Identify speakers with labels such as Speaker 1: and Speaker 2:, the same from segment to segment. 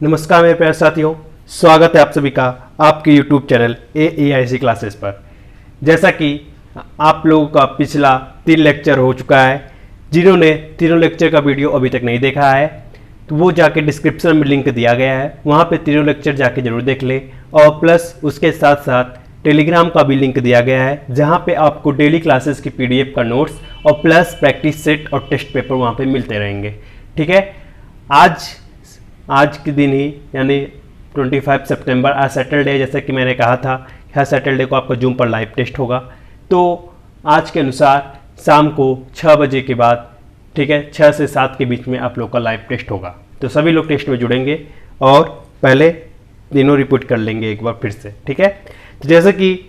Speaker 1: नमस्कार मेरे प्यारे साथियों, स्वागत है आप सभी का आपके YouTube चैनल AAIC क्लासेस पर। जैसा कि आप लोगों का पिछला 3 लेक्चर हो चुका है, जिन्होंने तीनों लेक्चर का वीडियो अभी तक नहीं देखा है तो वो जाके डिस्क्रिप्शन में लिंक दिया गया है, वहाँ पे तीनों लेक्चर जाके जरूर देख ले। और प्लस उसके साथ साथ टेलीग्राम का भी लिंक दिया गया है, जहाँ पे आपको डेली क्लासेस की PDF का नोट्स और प्लस प्रैक्टिस सेट और टेस्ट पेपर वहाँ पे मिलते रहेंगे। ठीक है, आज के दिन ही यानी 25 सितंबर, आज सैटरडे, जैसा कि मैंने कहा था हर सैटरडे को आपका जूम पर लाइव टेस्ट होगा। तो आज के अनुसार शाम को 6 बजे के बाद, ठीक है, 6 से 7 के बीच में आप लोग का लाइव टेस्ट होगा। तो सभी लोग टेस्ट में जुड़ेंगे और पहले तीनों रिपीट कर लेंगे एक बार फिर से। ठीक है, तो जैसे कि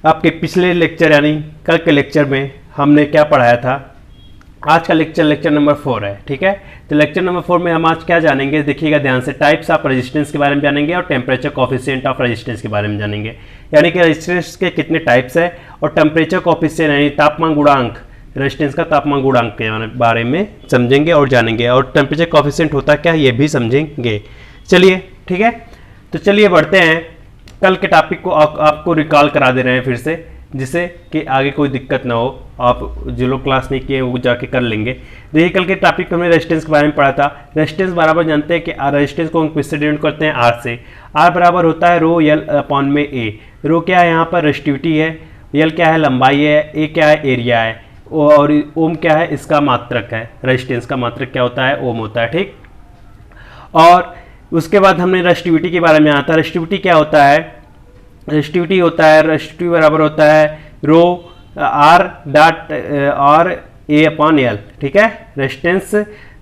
Speaker 1: आपके पिछले लेक्चर यानी कल के लेक्चर में हमने क्या पढ़ाया था, आज का लेक्चर नंबर 4 है। ठीक है, तो लेक्चर नंबर 4 में हम आज क्या जानेंगे, देखिएगा ध्यान से। टाइप्स ऑफ रेजिस्टेंस के बारे में जानेंगे और टेम्परेचर कोफिशिएंट ऑफ रेजिस्टेंस के बारे में जानेंगे। यानी कि रेजिस्टेंस के कितने टाइप्स है और टेम्परेचर कोफिशिएंट यानी तापमान गुणांक, रेजिस्टेंस का तापमान गुणांक के बारे में समझेंगे और जानेंगे। और टेम्परेचर कोफिशिएंट होता क्या ये भी समझेंगे। चलिए ठीक है, तो चलिए बढ़ते हैं। कल के टॉपिक को आपको रिकॉल करा दे रहे हैं फिर से, जिससे कि आगे कोई दिक्कत ना हो। आप जो लोग क्लास नहीं किए वो जाके कर लेंगे। देखिए, कल के टॉपिक में हमने रेजिस्टेंस के बारे में पढ़ा था। रेजिस्टेंस बराबर जानते हैं कि रेजिस्टेंस को हम किससे डिनोट करते हैं, आर से। आर बराबर होता है रो एल अपॉन में ए। रो क्या है, यहाँ पर रेजिस्टिविटी है, एल क्या है, लंबाई है, ए क्या है, एरिया है, और ओम क्या है, इसका मात्रक है। रेजिस्टेंस का मात्रक क्या होता है, ओम होता है। ठीक, और उसके बाद हमने रेजिस्टिविटी के बारे में आता है। रेजिस्टिविटी क्या होता है, रेजिस्टिविटी होता है, रेजिस्टिविटी बराबर होता है रो आर डॉट और ए अपॉन एल। ठीक है, रेजिस्टेंस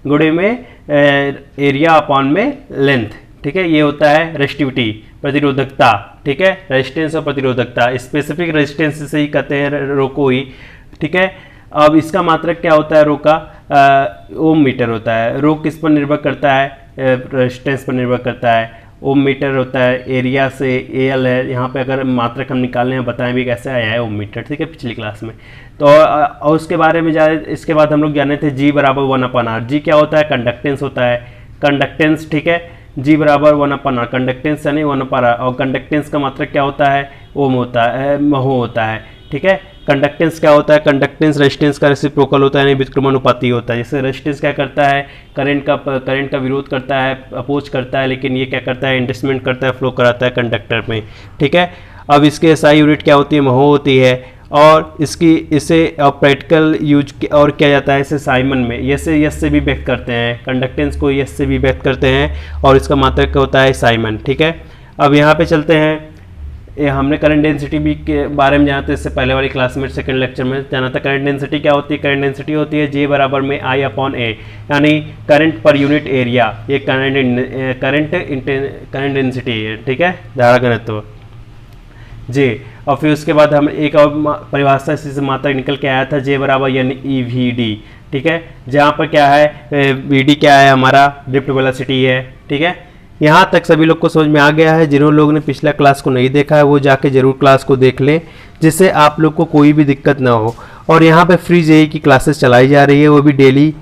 Speaker 1: गुणे में एरिया अपॉन में लेंथ। ठीक है, ये होता है रेजिस्टिविटी, प्रतिरोधकता। ठीक है, रेजिस्टेंस और प्रतिरोधकता, स्पेसिफिक रेजिस्टेंस से ही कहते हैं रो को ही। ठीक है, अब इसका मात्रक क्या होता है, रो का ओम मीटर होता है। रो किस पर निर्भर करता है, रेजिस्टेंस पर निर्भर करता है। ओम मीटर होता है, एरिया से एल है। यहाँ पे अगर मात्रक हम निकालने हैं, बताएं भी कैसे आया है ओम मीटर। ठीक है, पिछली क्लास में। तो और उसके बारे में जाने, इसके बाद हम लोग जाने थे जी बराबर 1/r। जी क्या होता है, कंडक्टेंस होता है, कंडक्टेंस। ठीक है, जी बराबर 1/r, कंडक्टेंस यानी 1/r। और कंडक्टेंस का मात्रक क्या होता है, ओम होता है, महो होता है। ठीक है, कंडक्टेंस क्या होता है, कंडक्टेंस रेजिस्टेंस का रेसिप्रोकल होता है, यानी व्युत्क्रमानुपाती होता है। जैसे रेजिस्टेंस क्या करता है, करंट का विरोध करता है, अपोज करता है, लेकिन ये क्या करता है, इंडसमेंट करता है, फ्लो कराता है कंडक्टर में। ठीक है, अब इसके एसआई यूनिट क्या होती है, महो होती है। और इसे प्रैक्टिकल यूज और किया जाता है इसे साइमन में, यस से भी व्यक्त करते हैं, कंडक्टेंस को यस से भी व्यक्त करते हैं, और इसका मात्रक होता है साइमन। ठीक है, अब यहाँ पे चलते हैं। ये हमने करंट डेंसिटी भी के बारे में जाना था, इससे पहले वाली क्लास में सेकंड लेक्चर में जाना था। करंट डेंसिटी क्या होती है, करंट डेंसिटी होती है जे बराबर में आई अपॉन ए, यानी करंट पर यूनिट एरिया। ये करंट डेंसिटी है। ठीक है, धारा घनत्व जे। और फिर उसके बाद हम एक और परिभाषा से मात्रक निकल के आया था, जे बराबर यानी EVD। ठीक है, जहाँ पर क्या है, VD क्या है, हमारा ड्रिफ्ट वेलोसिटी है। ठीक है, यहाँ तक सभी लोग को समझ में आ गया है। जिन्होंने लोगों ने पिछला क्लास को नहीं देखा है वो जाके जरूर क्लास को देख लें, जिससे आप लोग को कोई भी दिक्कत ना हो। और यहाँ पे फ्री जेई की क्लासेस चलाई जा रही है, वो भी डेली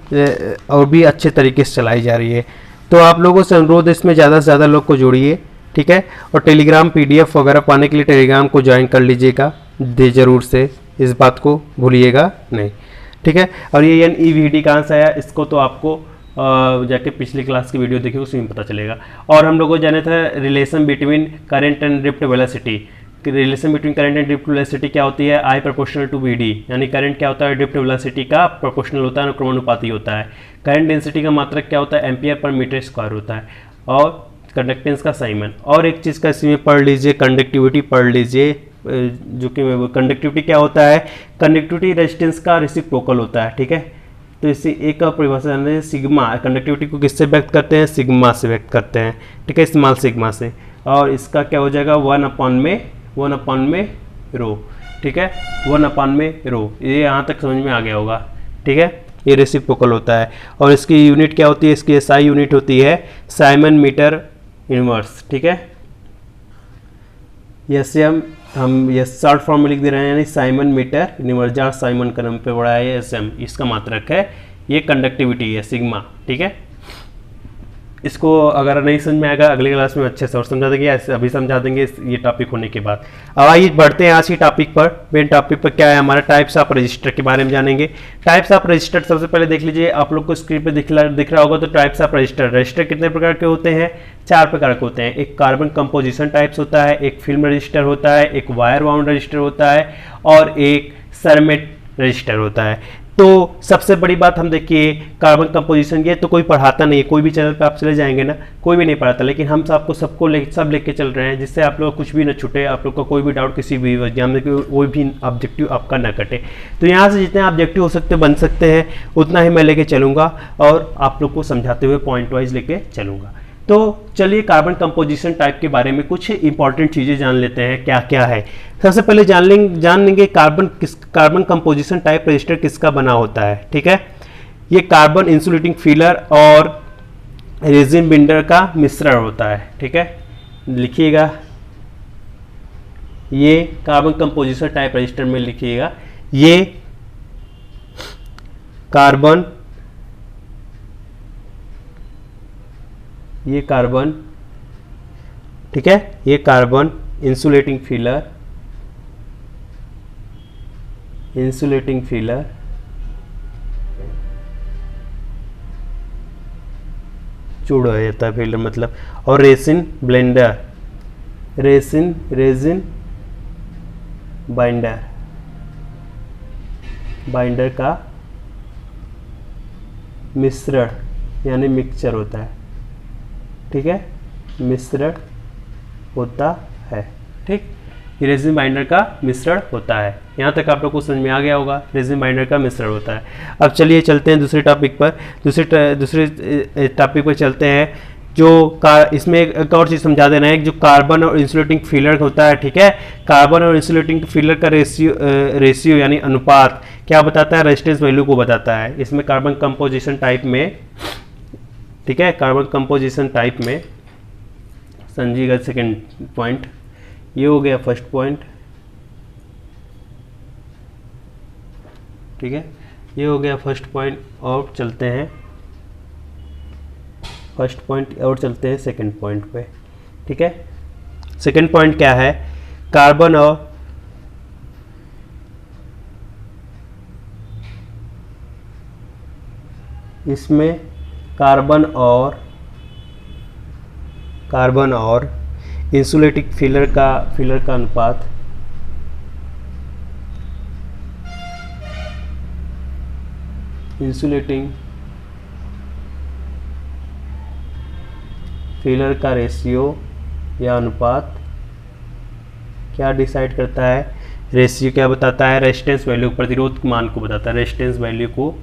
Speaker 1: और भी अच्छे तरीके से चलाई जा रही है। तो आप लोगों से अनुरोध है, इसमें ज़्यादा से ज़्यादा लोग को जोड़िए। ठीक है, और टेलीग्राम PDF वगैरह पाने के लिए टेलीग्राम को ज्वाइन कर लीजिएगा ज़रूर से, इस बात को भूलिएगा नहीं। ठीक है, और ये EVD कहाँ से आया, इसको तो आपको जाके पिछली क्लास की वीडियो देखिए, उसमें पता चलेगा। और हम लोगों को जाने था relation between current and drift velocity. Relation between current and drift velocity क्या होती है, I प्रोपोर्शनल टू VD, यानी करंट क्या होता है, ड्रिफ्ट वेलोसिटी का प्रोपोर्शनल होता है, अनुक्रमानुपाती होता है। करंट डेंसिटी का मात्रक क्या होता है, एम्पियर पर मीटर स्क्वायर होता है। और कंडक्टेंस का साइमन। और एक चीज़ का इसमें पढ़ लीजिए, कंडक्टिविटी पढ़ लीजिए, जो कि कंडक्टिविटी क्या होता है, कंडक्टिविटी रेजिस्टेंस का रेसिप्रोकल होता है। ठीक है, तो इसे एक परिभाषा है सिग्मा। कंडक्टिविटी को किससे व्यक्त करते हैं, सिग्मा से व्यक्त करते हैं। ठीक है, स्मॉल सिग्मा से। और इसका क्या हो जाएगा, 1/में रो। ठीक है, 1/में रो। ये यहाँ तक समझ में आ गया होगा। ठीक है, ये रेसिप्रोकल होता है। और इसकी यूनिट क्या होती है, इसकी SI यूनिट होती है साइमन मीटर इनवर्स। ठीक है, यसे हम ये शॉर्ट फॉर्म में लिख दे रहे हैं, यानी साइमन मीटर इनवर्स, जहाँ साइमन का नाम पे बड़ा है SM, इसका मात्रक है। ये कंडक्टिविटी है सिग्मा। ठीक है, इसको अगर नहीं समझ में आएगा अगले क्लास में अच्छे से और समझा देंगे, ऐसे अभी समझा देंगे ये टॉपिक होने के बाद। अब आइए बढ़ते हैं आज की टॉपिक पर। मेन टॉपिक पर क्या है हमारा, टाइप्स ऑफ रजिस्टर के बारे में जानेंगे। टाइप्स ऑफ रजिस्टर सबसे पहले देख लीजिए, आप लोग को स्क्रीन पे दिख रहा होगा। तो टाइप्स ऑफ रजिस्टर कितने प्रकार के होते हैं, 4 प्रकार के होते हैं। एक कार्बन कंपोजिशन टाइप्स होता है, एक फिल्म रजिस्टर होता है, एक वायर बाउंड रजिस्टर होता है और एक सरमेट रजिस्टर होता है। तो सबसे बड़ी बात हम देखिए कार्बन कंपोजिशन, ये तो कोई पढ़ाता नहीं है, कोई भी चैनल पे आप चले जाएंगे ना कोई भी नहीं पढ़ाता, लेकिन हम सबको सब लेके चल रहे हैं जिससे आप लोग कुछ भी ना छूटे, आप लोग का कोई भी डाउट किसी भी एग्जाम में कोई भी ऑब्जेक्टिव आपका ना कटे। तो यहाँ से जितने ऑब्जेक्टिव हो सकते बन सकते हैं उतना ही मैं लेके चलूँगा और आप लोग को समझाते हुए पॉइंट वाइज लेके चलूँगा। तो चलिए कार्बन कंपोजिशन टाइप के बारे में कुछ इंपॉर्टेंट चीज़ें जान लेते हैं क्या क्या है। सबसे पहले जान लेंगे कार्बन कंपोजिशन टाइप रजिस्टर किसका बना होता है। ठीक है, ये कार्बन इंसुलेटिंग फिलर और रेजिन बिंडर का मिश्रण होता है। ठीक है, लिखिएगा ये कार्बन कंपोजिशन टाइप रजिस्टर में लिखिएगा ये कार्बन ठीक है, ये कार्बन इंसुलेटिंग फिलर चूड़ हो जाता है फिलर मतलब, और रेजिन बाइंडर का मिश्रण यानी मिक्सचर होता है। ठीक है, मिश्रण होता है। ठीक, ये रेजिन बाइंडर का मिश्रण होता है। यहाँ तक आप लोग को समझ में आ गया होगा, रेजिन बाइंडर का मिश्रण होता है। अब चलिए चलते हैं दूसरे टॉपिक पर। दूसरे टॉपिक पर चलते हैं जो इसमें एक और चीज़ समझा देना है, जो कार्बन और इंसुलेटिंग फिलर होता है। ठीक है, कार्बन और इंसुलेटिंग फिलर का रेशियो यानी अनुपात क्या बताता है, रेजिस्टेंस वैल्यू को बताता है। इसमें कार्बन कंपोजिशन टाइप में, ठीक है, कार्बन कंपोजिशन टाइप में समझिएगा सेकेंड पॉइंट, ये हो गया फर्स्ट पॉइंट। ठीक है, ये हो गया फर्स्ट पॉइंट और चलते हैं सेकेंड पॉइंट पे। ठीक है, सेकेंड पॉइंट क्या है, कार्बन और इसमें कार्बन और इंसुलेटिंग फिलर का अनुपात इंसुलेटिंग फिलर का रेशियो या अनुपात क्या डिसाइड करता है, रेशियो क्या बताता है, रेजिस्टेंस वैल्यू, प्रतिरोध मान को बताता है, रेजिस्टेंस वैल्यू को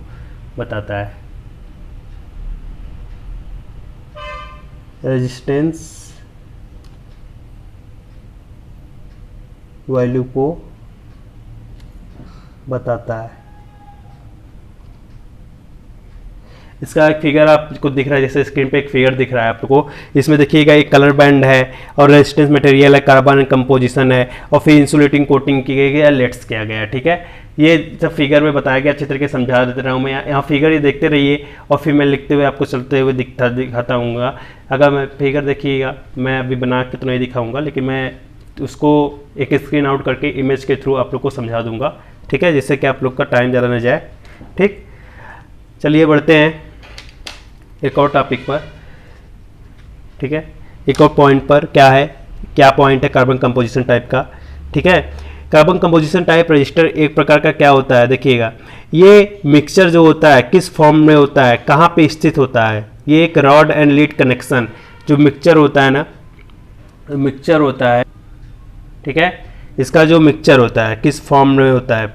Speaker 1: बताता है, रेजिस्टेंस वैल्यू को बताता है। इसका एक फिगर आपको दिख रहा है, जैसे स्क्रीन पे एक फिगर दिख रहा है आपको, इसमें देखिएगा एक कलर बैंड है और रेजिस्टेंस मटेरियल है, कार्बन कंपोजिशन है और फिर इंसुलेटिंग कोटिंग की गई है, लेट्स किया गया। ठीक है, ये सब फिगर में बताया गया, अच्छे तरीके से समझा देते रहा हूँ मैं। यहाँ फिगर ये देखते रहिए और फिर मैं लिखते हुए आपको चलते हुए दिखाता हूँ। अगर मैं फिगर देखिएगा, मैं अभी बना के तो नहीं दिखाऊंगा, लेकिन मैं उसको एक स्क्रीन आउट करके इमेज के थ्रू आप लोग को समझा दूंगा। ठीक है, जिससे कि आप लोग का टाइम ज़्यादा न जाए। ठीक, चलिए बढ़ते हैं एक और टॉपिक पर। ठीक है, एक और पॉइंट पर क्या पॉइंट है कार्बन कंपोजिशन टाइप का। ठीक है, कार्बन कंपोजिशन टाइप रजिस्टर एक प्रकार का क्या होता है, देखिएगा ये मिक्सचर जो होता है किस फॉर्म में होता है, कहाँ पे स्थित होता है। ये एक रॉड एंड लीड कनेक्शन जो मिक्सचर होता है ना, मिक्सचर होता है। ठीक है, इसका जो मिक्सचर होता है किस फॉर्म में होता है,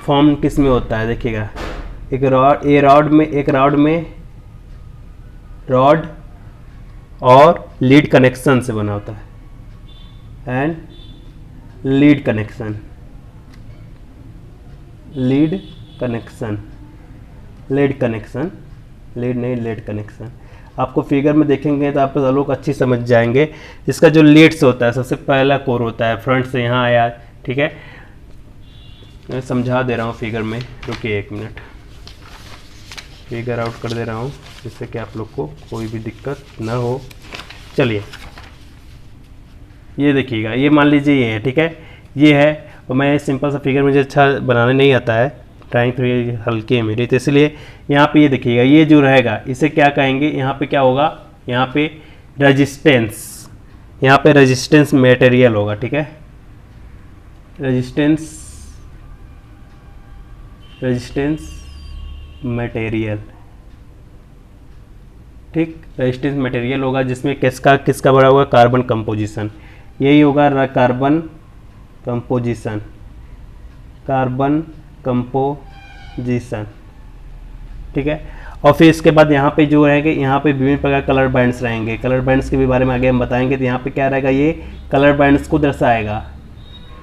Speaker 1: फॉर्म किस में होता है, देखिएगा एक रॉड में रॉड और लीड कनेक्शन से बना होता है, एंड लीड कनेक्शन आपको फिगर में देखेंगे तो आप लोग अच्छी समझ जाएंगे। इसका जो लीड्स होता है, सबसे पहला कोर होता है, फ्रंट से यहाँ आया। ठीक है, मैं समझा दे रहा हूँ फिगर में, रुकिए एक मिनट। फिगर आउट कर दे रहा हूँ जिससे कि आप लोग को कोई भी दिक्कत ना हो। चलिए ये देखिएगा, ये मान लीजिए ये है, ठीक है, ये है, और मैं सिंपल सा फिगर मुझे अच्छा बनाने नहीं आता है, ड्राइंग तो ये हल्की है मेरी, तो इसलिए यहाँ पे ये देखिएगा, ये जो रहेगा इसे क्या कहेंगे, यहाँ पे क्या होगा, यहाँ पे रेजिस्टेंस, यहाँ पे रेजिस्टेंस मटेरियल होगा, ठीक है, रेजिस्टेंस मटेरियल, ठीक, रेजिस्टेंस मटेरियल होगा, जिसमें किसका बड़ा होगा, कार्बन कंपोजिशन, यही होगा कार्बन कंपोजिशन, ठीक है। और फिर इसके बाद यहाँ पे जो रहेंगे, यहाँ पे विभिन्न प्रकार कलर बैंड्स रहेंगे, कलर बैंड्स के भी बारे में आगे हम बताएंगे। तो यहाँ पे क्या रहेगा, ये कलर बैंड्स को दर्शाएगा,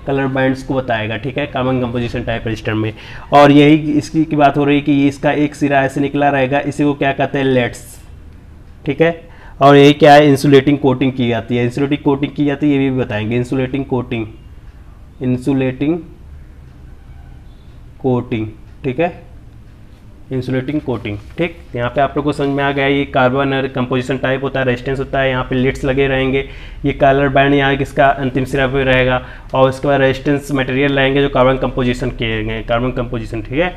Speaker 1: कलर बैंड्स को बताएगा, ठीक है, कार्बन कंपोजिशन टाइप रजिस्टर में। और यही इसकी की बात हो रही है कि ये इसका एक सिरा ऐसे निकला रहेगा, इसी को क्या कहते हैं, लेट्स, ठीक है। और यही क्या है, इंसुलेटिंग कोटिंग की जाती है, इंसुलेटिंग कोटिंग की जाती है, ये भी बताएंगे, इंसुलेटिंग कोटिंग, ठीक है, इंसुलेटिंग कोटिंग, ठीक। यहाँ पे आप लोग को समझ में आ गया, ये कार्बन और कंपोजिशन टाइप होता है, रेजिस्टेंस होता है, यहाँ पे लिड्स लगे रहेंगे, ये कलर बैंड यहाँ किसका अंतिम सिरा पे रहेगा, और उसके बाद रेजिस्टेंस मटेरियल रहेंगे जो कार्बन कंपोजिशन किए गए, कार्बन कंपोजिशन, ठीक है।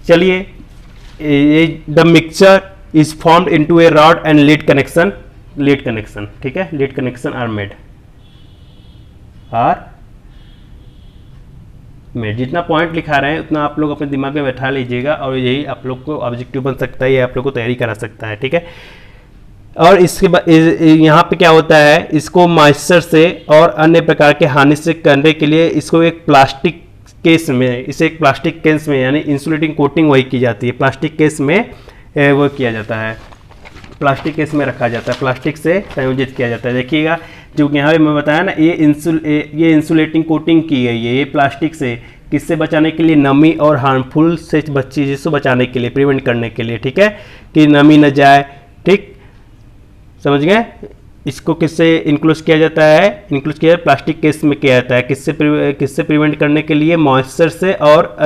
Speaker 1: चलिए, ये the mixture is formed into A rod and lead connection, ठीक है, लीड कनेक्शन आर मेड, जितना पॉइंट लिखा रहे हैं उतना आप लोग अपने दिमाग में बैठा लीजिएगा, और यही आप लोग को ऑब्जेक्टिव बन सकता है, ये आप लोग को तैयारी करा सकता है, ठीक है। और इसके बाद यहाँ पे क्या होता है, इसको मॉइस्चर से और अन्य प्रकार के हानि से करने के लिए इसको एक प्लास्टिक केस में, इसे एक प्लास्टिक केस में, यानी इंसुलेटिंग कोटिंग वही की जाती है, प्लास्टिक केस में वो किया जाता है, प्लास्टिक केस में रखा जाता है, प्लास्टिक से संयोजित किया जाता है। देखिएगा, जो यहाँ पे मैं बताया ना, ये इंसुलेटिंग कोटिंग की है, ये प्लास्टिक से, किससे बचाने के लिए, नमी और हार्मफुल से चीज़ों से बचाने के लिए, प्रिवेंट करने के लिए, ठीक है, कि नमी न जाए, ठीक, समझ गए। इसको किससे इंक्लूड किया जाता है, प्लास्टिक केस में किया जाता है, किससे प्रिवेंट करने के लिए, मॉइस्चर से और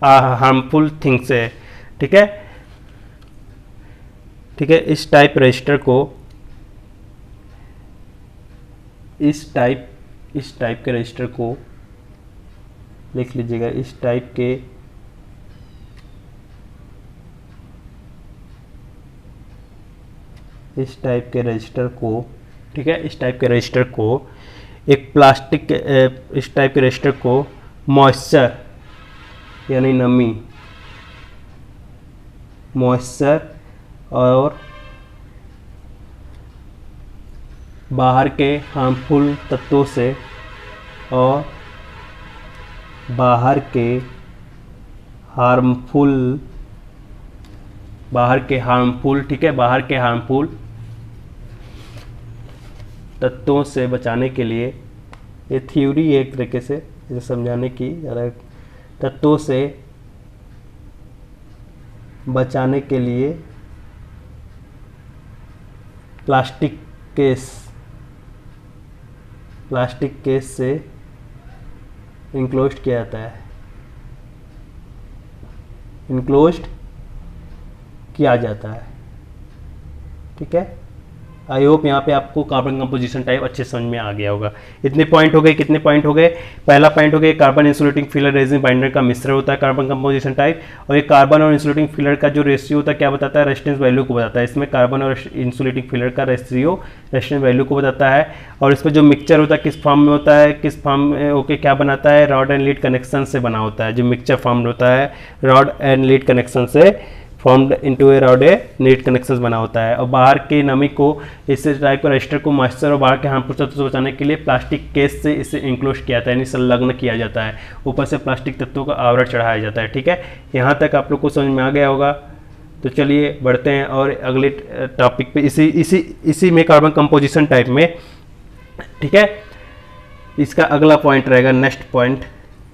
Speaker 1: हार्मफुल थिंग से, ठीक है, ठीक है। इस टाइप रजिस्टर को, इस टाइप के रजिस्टर को लिख लीजिएगा, इस टाइप के रजिस्टर को, ठीक है, इस टाइप के रजिस्टर को एक प्लास्टिक, इस टाइप के रजिस्टर को मॉइस्चर यानी नमी, मॉइस्चर और बाहर के हार्मफुल तत्वों से, और बाहर के हार्मफुल, ठीक है, बाहर के हार्मफुल तत्वों से बचाने के लिए, ये थ्योरी है एक तरीके से इसे समझाने की, तत्वों से बचाने के लिए प्लास्टिक केस से इनक्लोज्ड किया जाता है, ठीक है। आई होप यहाँ पे आपको कार्बन कंपोजिशन टाइप अच्छे समझ में आ गया होगा। इतने पॉइंट हो गए, कितने पॉइंट हो गए, पहला पॉइंट हो गया, carbon insulating filler resin binder का मिश्रण होता है कार्बन कंपोजिशन टाइप, और ये कार्बन और इंसुलेटिंग फिलर का जो रेशियो होता है क्या बताता है, रेजिस्टेंस वैल्यू को बताता है। इसमें कार्बन और इंसुलेटिंग फिलर का रेशियो रेजिस्टेंस वैल्यू को बताता है। और इसमें जो मिक्सचर होता है किस फॉर्म में होता है, किस फॉर्म में होकर क्या बनाता है, रॉड एंड लीड कनेक्शन से बना होता है। जो मिक्सचर फॉर्म होता है रॉड एंड लीड कनेक्शन से फॉर्म्ड इनटू ए रॉड लीड कनेक्शंस बना होता है। और बाहर की नमी को, इस टाइप के रजिस्टर को मॉइस्चर और बाहर के हार्मफुल तत्वों से बचाने के लिए प्लास्टिक केस से इसे इंक्लोज किया जाता है, यानी संलग्न किया जाता है, ऊपर से प्लास्टिक तत्वों का आवरण चढ़ाया जाता है। ठीक है, यहाँ तक आप लोग को समझ में आ गया होगा। तो चलिए बढ़ते हैं और अगले टॉपिक पे, इसी में कार्बन कंपोजिशन टाइप में। ठीक है, इसका अगला पॉइंट रहेगा next point,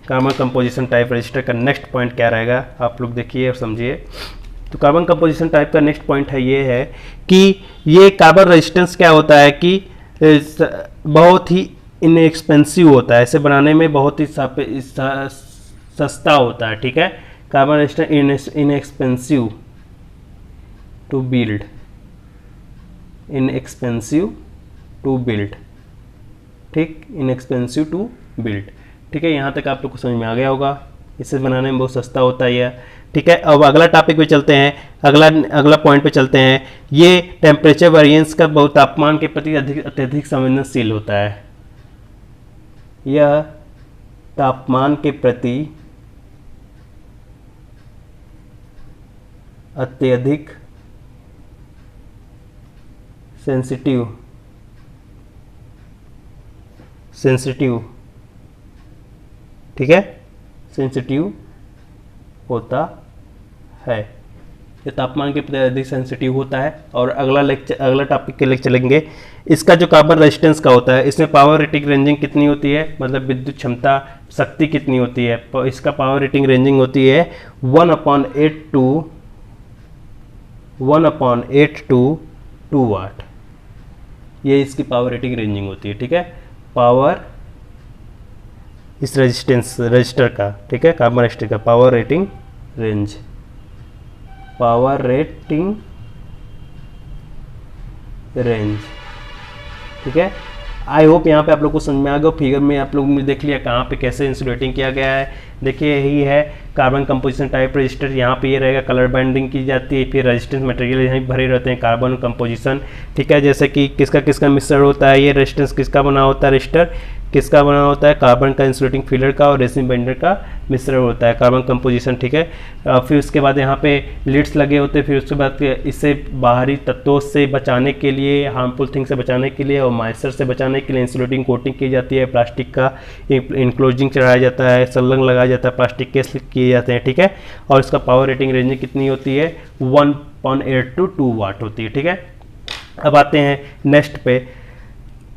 Speaker 1: carbon composition type register का नेक्स्ट पॉइंट क्या रहेगा, आप लोग देखिए और समझिए। तो कार्बन कंपोजिशन टाइप का नेक्स्ट पॉइंट है ये है कि ये कार्बन रेजिस्टेंस क्या होता है कि बहुत ही इनएक्सपेंसिव होता है, इसे बनाने में बहुत ही सस्ता होता है। ठीक है, carbon resistance inexpensive to build, inexpensive to build, ठीक, इनएक्सपेंसिव टू बिल्ड, ठीक है। यहाँ तक आप लोग को समझ में आ गया होगा, इसे बनाने में बहुत सस्ता होता है यह, ठीक है। अब अगला टॉपिक पे चलते हैं, अगला पॉइंट पे चलते हैं। ये टेम्परेचर वेरिएंस का बहुत तापमान के प्रति अत्यधिक संवेदनशील होता है। यह तापमान के प्रति अत्यधिक सेंसिटिव, ठीक है, सेंसिटिव होता है। ये तापमान के प्रति अधिक सेंसिटिव होता है। और अगला टॉपिक के लिए चलेंगे। इसका जो कार्बन रेजिस्टेंस का होता है, इसमें पावर रेटिंग रेंजिंग कितनी होती है, मतलब विद्युत क्षमता शक्ति कितनी होती है। इसका पावर रेटिंग रेंजिंग होती है 1/8 टू 2 वाट। ये इसकी पावर रेटिंग रेंजिंग होती है, ठीक है। पावर इस रजिस्टर का, ठीक है, कार्बन रजिस्टर का पावर रेटिंग रेंज, ठीक है। आई होप यहाँ पे आप लोग को समझ में आ गया। फिगर में आप लोगों ने देख लिया कहाँ पे कैसे इंसुलेटिंग किया गया है। देखिए यही है कार्बन कंपोजिशन टाइप रजिस्टर। यहाँ पे ये रहेगा, कलर बाइंडिंग की जाती है, फिर रेजिस्टेंस मटेरियल यहीं भरे रहते हैं, कार्बन कंपोजिशन, ठीक है। जैसे कि किसका मिश्रण होता है, ये रेजिस्टेंस किसका बना होता है, रजिस्टर किसका बना होता है, कार्बन का इंसुलेटिंग फिलर का और रेसिन बाइंडर का मिश्रण होता है, कार्बन कंपोजिशन, ठीक है। फिर उसके बाद यहाँ पे लिड्स लगे होते हैं। फिर उसके बाद इसे बाहरी तत्वों से बचाने के लिए, हार्मफुल थिंग से बचाने के लिए और मॉइस्चर से बचाने के लिए इंसुलेटिंग कोटिंग की जाती है। प्लास्टिक का इनक्लोजिंग चढ़ाया जाता है, संलग्न लगाया जाता है, प्लास्टिक केस किए जाते हैं, ठीक है। और इसका पावर रेटिंग रेंज कितनी होती है, 1/8 टू 2 वाट होती है, ठीक है। अब आते हैं नेक्स्ट पे,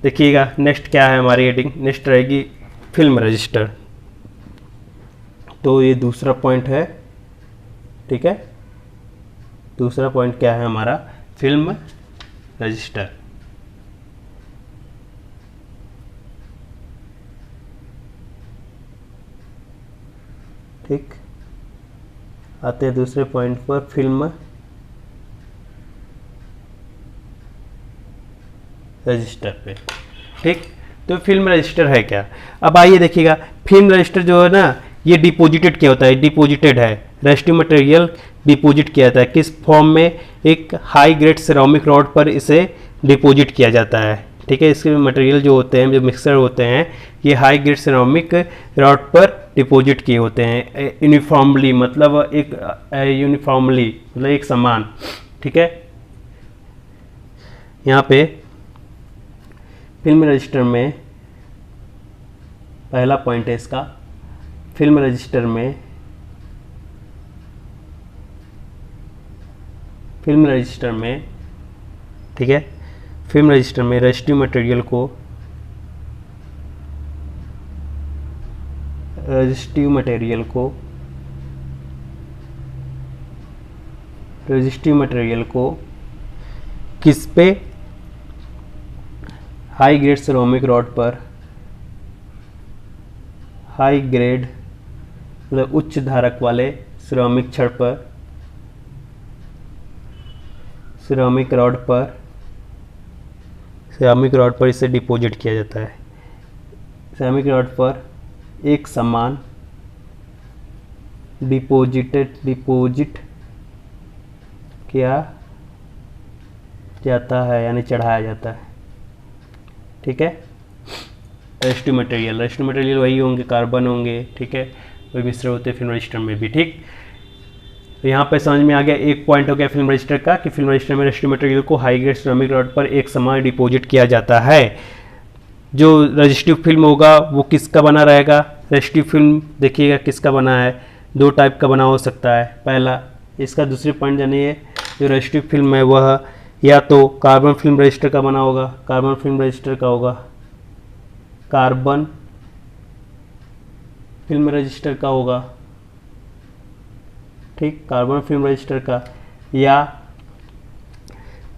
Speaker 1: देखिएगा नेक्स्ट क्या है हमारी हेडिंग। नेक्स्ट रहेगी फिल्म रजिस्टर। तो ये दूसरा पॉइंट है, ठीक है। दूसरा पॉइंट क्या है हमारा, फिल्म रजिस्टर। ठीक, आते हैं दूसरे पॉइंट पर, फिल्म रजिस्टर पे, ठीक। तो फिल्म रजिस्टर है क्या, अब आइए देखिएगा। फिल्म रजिस्टर जो है ना, ये डिपोजिटेड क्या होता है, डिपोजिटेड है, रेस्टिव मटेरियल डिपोजिट किया जाता है। किस फॉर्म में, एक हाई ग्रेड सिरेमिक रॉड पर इसे डिपोजिट किया जाता है, ठीक है। इसके मटेरियल जो होते हैं, जो मिक्सर होते हैं, ये हाई ग्रेड सिरेमिक रॉड पर डिपोजिट किए होते हैं यूनिफॉर्मली, मतलब एक समान, ठीक है। यहाँ पे फिल्म रजिस्टर में पहला पॉइंट है इसका, फिल्म रजिस्टर में ठीक है, फिल्म रजिस्टर में रेजिस्टिव मटेरियल को किस पे, हाई ग्रेड सिरेमिक रॉड पर, हाई ग्रेड मतलब उच्च धारक वाले सिरेमिक छड़ पर, सिरेमिक रॉड पर इसे डिपोजिट किया जाता है। सिरेमिक रॉड पर एक समान डिपोजिट किया जाता है, यानी चढ़ाया जाता है, ठीक है। रेजिस्टिव मटेरियल वही होंगे, कार्बन होंगे, ठीक है, वही मिश्र होते हैं फिल्म रजिस्टर में भी, ठीक। तो यहाँ पे समझ में आ गया, एक पॉइंट हो गया फिल्म रजिस्टर का कि फिल्म रजिस्टर में रेजिस्टिव मटेरियल को हाई ग्रेड सिरेमिक रॉड पर एक समान डिपोजिट किया जाता है। जो रजिस्टिव फिल्म होगा वो किसका बना रहेगा, रेजिस्टिव फिल्म देखिएगा किसका बना है, 2 टाइप का बना हो सकता है। पहला, इसका दूसरे पॉइंट जानिए, जो रजिस्टिव फिल्म है वह या तो कार्बन फिल्म रजिस्टर का बना होगा, कार्बन फिल्म रजिस्टर का होगा, कार्बन फिल्म रजिस्टर का होगा, ठीक, कार्बन फिल्म रजिस्टर का, या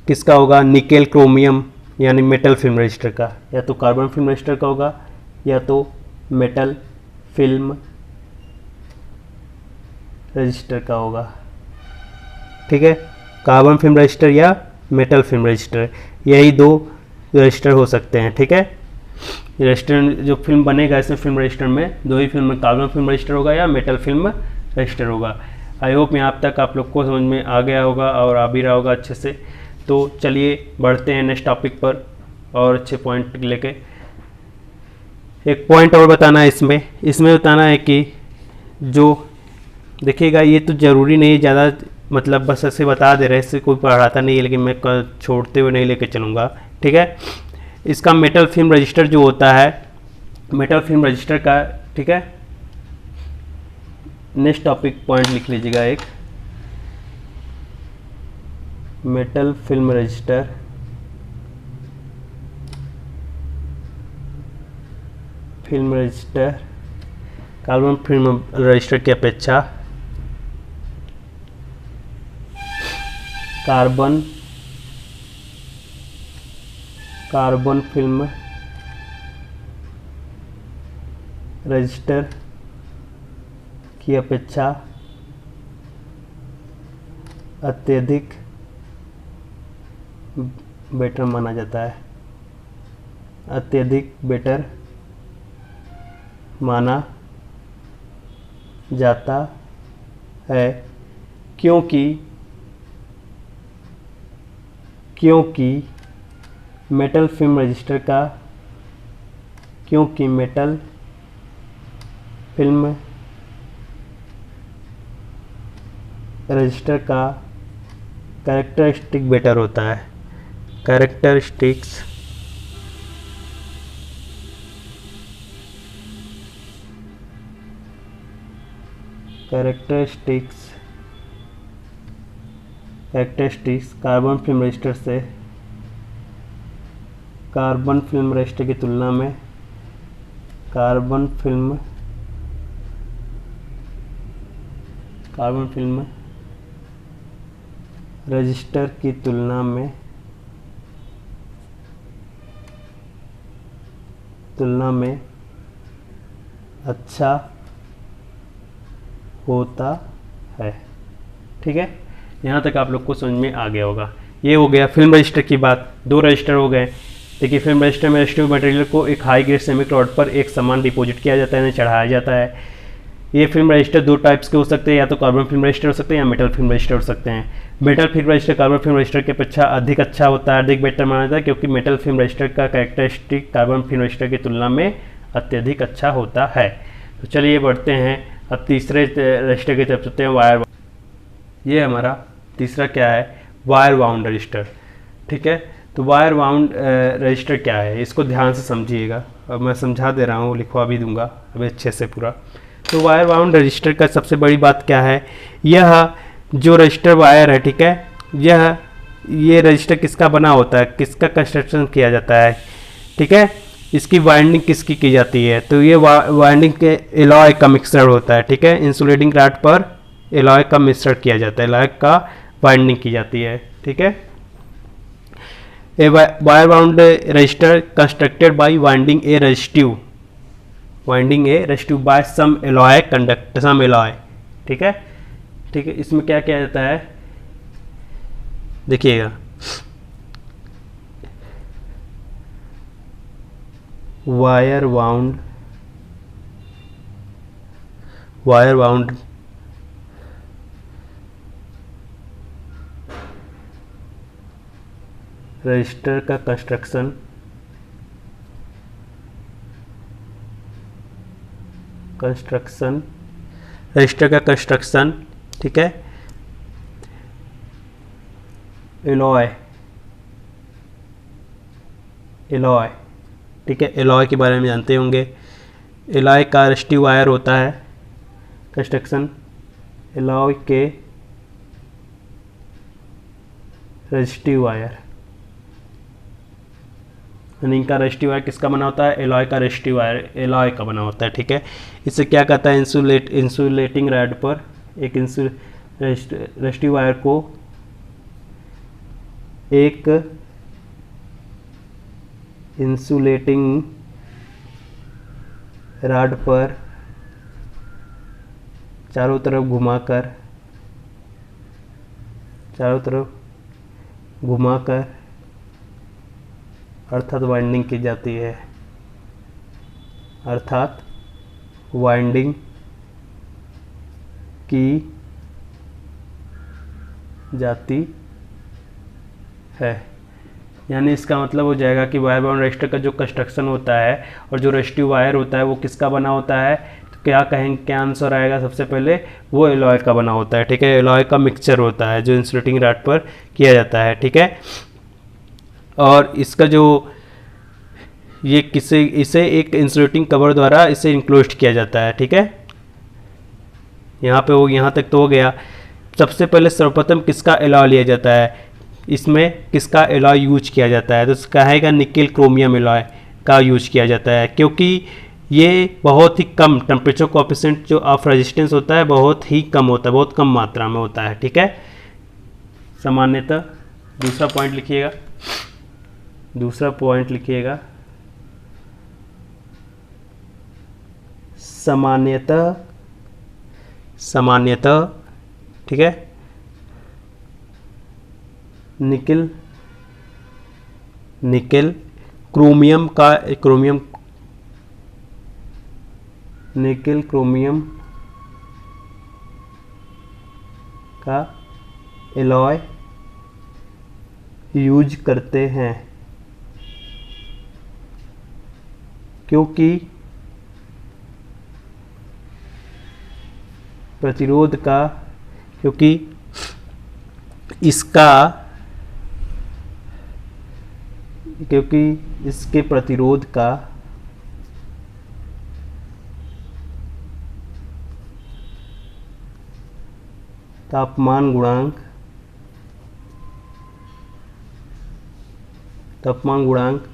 Speaker 1: किसका होगा, निकेल क्रोमियम यानी मेटल फिल्म रजिस्टर का। या तो कार्बन फिल्म रजिस्टर का होगा या तो मेटल फिल्म रजिस्टर का होगा, ठीक है। कार्बन फिल्म रजिस्टर या मेटल फिल्म रजिस्टर, यही दो रजिस्टर हो सकते हैं। ठीक है, रजिस्टर जो फिल्म बनेगा इसमें फिल्म रजिस्टर में दो ही फिल्म, कार्बन फिल्म रजिस्टर होगा या मेटल फिल्म रजिस्टर होगा। आई होप यहाँ तक आप लोग को समझ में आ गया होगा और आ भी रहा होगा अच्छे से। तो चलिए बढ़ते हैं नेक्स्ट टॉपिक पर और अच्छे पॉइंट लेके। एक पॉइंट और बताना है इसमें बताना है कि जो देखिएगा, ये तो ज़रूरी नहीं ज़्यादा, मतलब बस ऐसे बता दे रहे, इससे कोई पढ़ाता नहीं है, लेकिन मैं छोड़ते हुए नहीं लेके चलूँगा। ठीक है, इसका मेटल फिल्म रजिस्टर जो होता है, मेटल फिल्म रजिस्टर का, ठीक है, नेक्स्ट टॉपिक पॉइंट लिख लीजिएगा एक, metal film register carbon film register की अपेक्षा कार्बन फिल्म रजिस्टर की अपेक्षा अत्यधिक बेटर माना जाता है, अत्यधिक बेटर माना जाता है, क्योंकि मेटल फिल्म रजिस्टर का कैरेक्टरिस्टिक बेटर होता है, कैरेक्टरिस्टिक्स कार्बन फिल्म रजिस्टर की तुलना में कार्बन फिल्म रजिस्टर की तुलना में अच्छा होता है। ठीक है, यहाँ तक आप लोग को समझ में आ गया होगा। ये हो गया फिल्म रजिस्टर की बात। दो रजिस्टर हो गए। देखिए, फिल्म रजिस्टर में रजिस्टिव मटेरियल को एक हाई ग्रेड सेमिक रॉड पर एक समान डिपॉजिट किया जाता है, चढ़ाया जाता है। ये फिल्म रजिस्टर दो टाइप्स के हो सकते हैं, या तो कार्बन फिल्म रजिस्टर हो सकते हैं या मेटल फिल्म रजिस्टर हो सकते हैं। Metal film register carbon film register की अपेक्षा अधिक अच्छा होता है, अधिक बेटर माना जाता है, क्योंकि मेटल फिल्म रजिस्टर का कैरेक्टरिस्टिक कार्बन फिल्म रजिस्टर की तुलना में अत्यधिक अच्छा होता है। तो चलिए बढ़ते हैं अब तीसरे रजिस्टर की तरफ चलते हैं, वायर। ये हमारा तीसरा क्या है, वायर बाउंड रजिस्टर। ठीक है, तो वायर बाउंड रजिस्टर क्या है, इसको ध्यान से समझिएगा। अब मैं समझा दे रहा हूँ, लिखवा भी दूंगा अभी अच्छे से पूरा। तो वायर बाउंड रजिस्टर का सबसे बड़ी बात क्या है, यह जो रजिस्टर वायर है, ठीक है, ये रजिस्टर किसका बना होता है, किसका कंस्ट्रक्शन किया जाता है, ठीक है, इसकी वाइंडिंग किसकी की जाती है, तो ये वाइंडिंग के एलॉय का मिक्सर होता है। ठीक है, इंसुलेटिंग रॉड पर एलॉय का मिक्सर किया जाता है, एलॉय का वाइंडिंग की जाती है। ठीक है, a wire bound register constructed by winding a resistive by some alloy conductor, some alloy. ठीक है, ठीक है, इसमें क्या किया जाता है, देखिएगा, वायर बाउंड रजिस्टर का कंस्ट्रक्शन रजिस्टर का कंस्ट्रक्शन, ठीक है, एलॉय, ठीक है, एलॉय के बारे में जानते होंगे। एलॉय का रेजिस्टिव वायर होता है, कंस्ट्रक्शन एलॉय के रेजिस्टिव वायर, इनका रेजिस्टिव वायर किसका बना होता है, एलॉय का रेजिस्टिव वायर एलॉय का बना होता है। ठीक है, इससे क्या कहता है, इंसुलेटिंग रॉड पर एक रेजिस्टिव वायर को एक इंसुलेटिंग रॉड पर चारों तरफ घुमाकर चारों तरफ घुमाकर अर्थात वाइंडिंग की जाती है, अर्थात वाइंडिंग की जाती है। यानी इसका मतलब हो जाएगा कि वायर बाउंड रजिस्टर का जो कंस्ट्रक्शन होता है और जो रेजिस्टिव वायर होता है वो किसका बना होता है, तो क्या कहेंगे, क्या आंसर आएगा, सबसे पहले वो एलॉय का बना होता है। ठीक है, एलॉय का मिक्सचर होता है जो इंसुलेटिंग रॉड पर किया जाता है। ठीक है, और इसका जो ये इसे एक इंसुलेटिंग कवर द्वारा इसे इंक्लोज किया जाता है। ठीक है, यहाँ पे वो यहाँ तक तो हो गया। सबसे पहले सर्वप्रथम किसका एलॉय लिया जाता है, इसमें किसका एलॉय यूज किया जाता है, तो कहेगा निकेल क्रोमियम एलॉय का यूज किया जाता है, क्योंकि ये बहुत ही कम टेम्परेचर कोएफिशिएंट जो ऑफ रेजिस्टेंस होता है बहुत ही कम होता है, बहुत कम मात्रा में होता है। ठीक है, सामान्यतः दूसरा पॉइंट लिखिएगा, दूसरा पॉइंट लिखिएगा, सामान्यतः ठीक है, निकेल क्रोमियम का एलॉय यूज करते हैं, क्योंकि इसके प्रतिरोध का तापमान गुणांक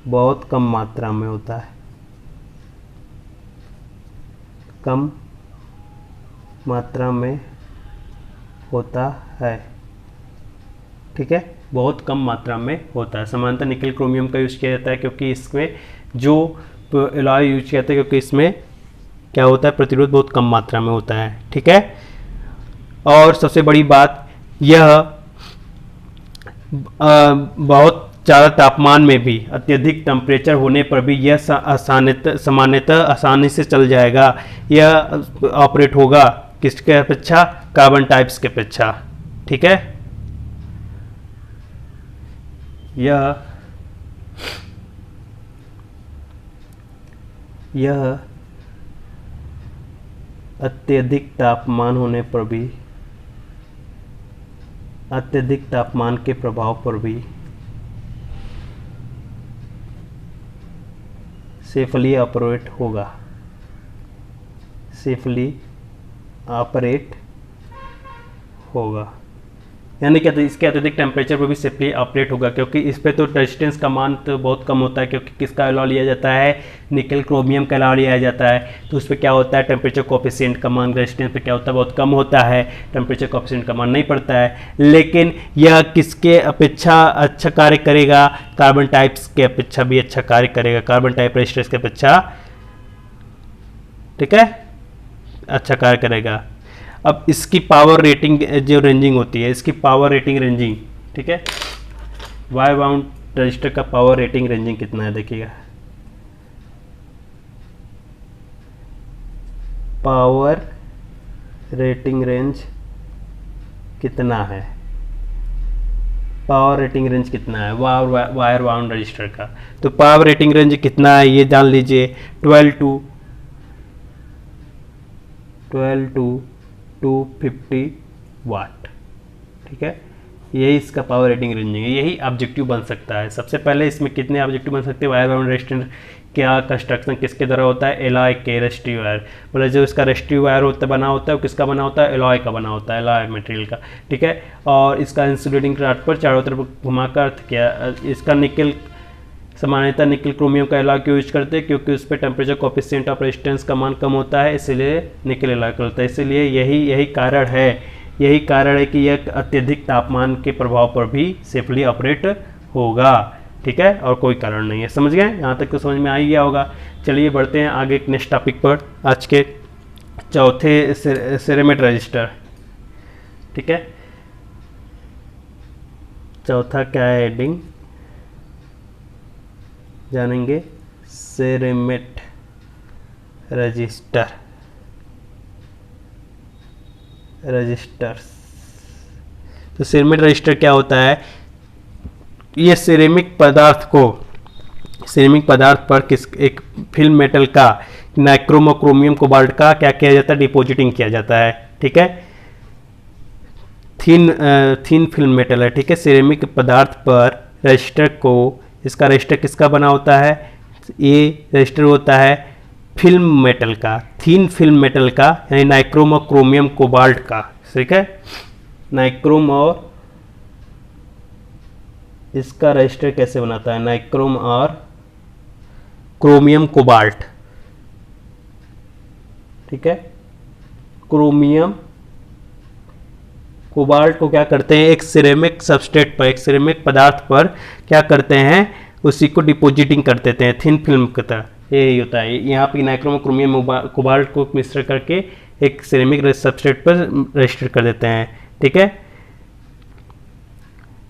Speaker 1: बहुत कम मात्रा में होता है, कम मात्रा में होता है। ठीक है, बहुत कम मात्रा में होता है। सामान्यतः निकेल क्रोमियम का यूज किया जाता है क्योंकि इसमें जो एलॉय यूज किया जाता है, क्योंकि इसमें क्या होता है, प्रतिरोध बहुत कम मात्रा में होता है। ठीक है, और सबसे बड़ी बात यह बहुत ज़्यादा तापमान में भी, अत्यधिक टेम्परेचर होने पर भी यह सामान्यतः आसानी से चल जाएगा, यह ऑपरेट होगा किसके अपेक्षा, कार्बन टाइप्स के अपेक्षा। ठीक है, यह अत्यधिक तापमान होने पर भी, अत्यधिक तापमान के प्रभाव पर भी सेफली ऑपरेट होगा, यानी कि इसके अत्यधिक टेम्परेचर पर भी सेफली ऑपरेट होगा, क्योंकि इस पे तो रेजिस्टेंस का मान तो बहुत कम होता है, क्योंकि किसका एलॉय लिया जाता है, निकेल क्रोमियम का एलॉय लिया जाता है, तो उस पर क्या होता है, टेम्परेचर कोएफिशिएंट का मान रेजिस्टेंस पे क्या होता है, बहुत कम होता है, टेम्परेचर कोएफिशिएंट का मान नहीं पड़ता है। लेकिन यह किसके अपेक्षा अच्छा कार्य करेगा, कार्बन टाइप्स के अपेक्षा भी अच्छा कार्य करेगा, कार्बन टाइप रेजिस्टेंस के अपेक्षा। ठीक है, अच्छा कार्य करेगा। अब इसकी पावर रेटिंग जो रेंजिंग होती है, इसकी पावर रेटिंग रेंजिंग, ठीक है, वायर बाउंड रजिस्टर का पावर रेटिंग रेंजिंग कितना है, देखिएगा, पावर रेटिंग रेंज कितना है, पावर रेटिंग रेंज कितना है वायर बाउंड रजिस्टर का, तो पावर रेटिंग रेंज कितना है ये जान लीजिए, 12 to 250 वाट। ठीक है, यही इसका पावर रेटिंग रेंजिंग है, यही ऑब्जेक्टिव बन सकता है। सबसे पहले इसमें कितने ऑब्जेक्टिव बन सकते हैं, वायर बाउंड रेजिस्टेंस क्या कंस्ट्रक्शन किसके द्वारा होता है, एलॉय के रेजिस्टिव वायर, बोले जो इसका रेजिस्टिव वायर बना होता है वो किसका बना होता है, एलॉय का बना होता है, एलॉय मटेरियल का। ठीक है, और इसका इंसुलेटिंग रॉड पर चारों तरफ घुमाकर क्या, इसका निकेल, सामान्यतः निकेल क्रोमियम का एलॉय क्यों यूज करते हैं, क्योंकि उस पर टेम्परेचर कोएफिशिएंट ऑफ रेजिस्टेंस का मान कम होता है, इसलिए निकेल एलॉय करता है। इसलिए यही कारण है कि यह अत्यधिक तापमान के प्रभाव पर भी सेफली ऑपरेट होगा। ठीक है, और कोई कारण नहीं है। समझ गए, यहाँ तक तो समझ में आ ही गया होगा। चलिए बढ़ते हैं आगे नेक्स्ट टॉपिक पर, आज के चौथे सेरेमिक रजिस्टर। ठीक है, चौथा क्या है हेडिंग जानेंगे, सेरेमिट रजिस्टर्स। तो सेरेमिक रजिस्टर क्या होता है, ये सिरेमिक पदार्थ पर किस एक फिल्म मेटल का, नाइक्रोम और क्रोमियम कोबाल्ट का क्या किया जाता है, डिपॉजिटिंग किया जाता है। ठीक है, थीन फिल्म मेटल है। ठीक है, सिरेमिक पदार्थ पर रजिस्टर को, इसका रजिस्टर किसका बना होता है, ये रजिस्टर होता है फिल्म मेटल का, थीन फिल्म मेटल का, यानी नाइक्रोम और क्रोमियम कोबाल्ट का। ठीक है, नाइक्रोम और इसका रजिस्टर कैसे बनाता है, नाइक्रोम और क्रोमियम कोबाल्ट। ठीक है, क्रोमियम कोबाल्ट को क्या करते हैं, एक सिरेमिक सबस्ट्रेट पर, एक सिरेमिक पदार्थ पर क्या करते हैं, उसी को डिपॉजिटिंग कर देते हैं थिन फिल्म की तरह। यही होता है, यहाँ पे नाइक्रोम क्रोमियम कोबाल्ट को मिश्र करके एक सिरेमिक सबस्ट्रेट पर रजिस्टर कर देते हैं। ठीक है,